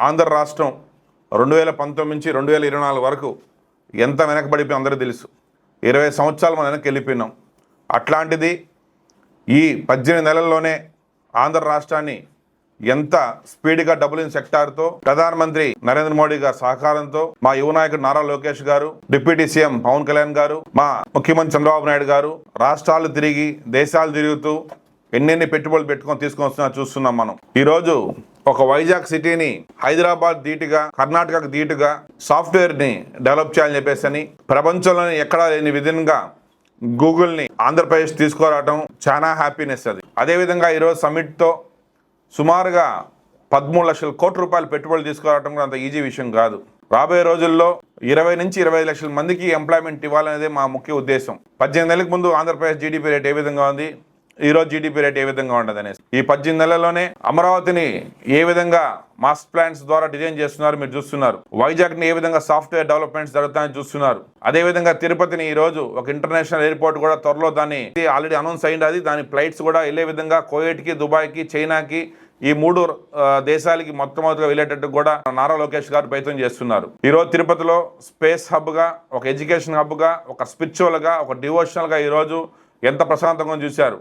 ఆంధ్ర రాష్ట్రం 2019 నుంచి 2024 వరకు ఎంత వెనకబడిపోయి అందరికీ తెలుసు. 20 సంవత్సరాలు మనం వెనక్కి వెళ్ళిపోయినాం. అట్లాంటిది ఈ 18 నెలల్లోనే ఆంధ్ర రాష్ట్రాన్ని ఎంత స్పీడ్గా డబులింగ్ సెక్టార్తో ప్రధానమంత్రి నరేంద్ర మోడీ గారి సహకారంతో మా యువ నాయకుడు నారా లోకేష్ గారు, డిప్యూటీ సీఎం పవన్ కళ్యాణ్ గారు, మా ముఖ్యమంత్రి చంద్రబాబు నాయుడు గారు రాష్ట్రాలు తిరిగి దేశాలు తిరుగుతూ ఎన్నెన్ని పెట్టుబడులు పెట్టుకొని తీసుకొని చూస్తున్నాం. మనం ఈరోజు ఒక వైజాగ్ సిటీని హైదరాబాద్ ధీటుగా, కర్ణాటకకు ధీటుగా సాఫ్ట్వేర్ని డెవలప్ చేయాలని చెప్పేసి ప్రపంచంలోని ఎక్కడా లేని విధంగా గూగుల్ని ఆంధ్రప్రదేశ్ తీసుకురావడం చాలా హ్యాపీనెస్. అది అదేవిధంగా ఈరోజు సమిట్తో సుమారుగా 13 లక్షల కోట్ల రూపాయలు పెట్టుబడులు తీసుకురావడం కూడా అంత ఈజీ విషయం కాదు. రాబోయే రోజుల్లో 20 నుంచి 25 లక్షల మందికి ఎంప్లాయ్మెంట్ ఇవ్వాలనేదే మా ముఖ్య ఉద్దేశం. 18 నెలలకు ముందు ఆంధ్రప్రదేశ్ జీడీపీ రేట్ ఏ విధంగా ఉంది, ఈరోజు జీడీపీ రేట్ ఏ విధంగా ఉండదు అనేసి ఈ 18 నెలల్లోనే అమరావతిని ఏ విధంగా మాస్టర్ ప్లాన్స్ ద్వారా డిజైన్ చేస్తున్నారు మీరు చూస్తున్నారు. వైజాగ్ని ఏ విధంగా సాఫ్ట్వేర్ డెవలప్మెంట్స్ జరుగుతాయని చూస్తున్నారు. అదేవిధంగా తిరుపతిని ఈరోజు ఒక ఇంటర్నేషనల్ ఎయిర్పోర్ట్ కూడా త్వరలో దాన్ని ఆల్రెడీ అనౌన్స్ అయింది. అది దాని ఫ్లైట్స్ కూడా వెళ్ళే విధంగా కువైట్కి, దుబాయ్కి, చైనాకి ఈ 3 దేశాలకి మొట్టమొదటిగా వెళ్ళేటట్టు కూడా నారా లోకేష్ గారు ప్రయత్నం చేస్తున్నారు. ఈరోజు తిరుపతిలో స్పేస్ హబ్గా, ఒక ఎడ్యుకేషన్ హబ్గా, ఒక స్పిరిచువల్గా, ఒక డివోషనల్గా ఈరోజు ఎంత ప్రశాంతంగా చూశారు.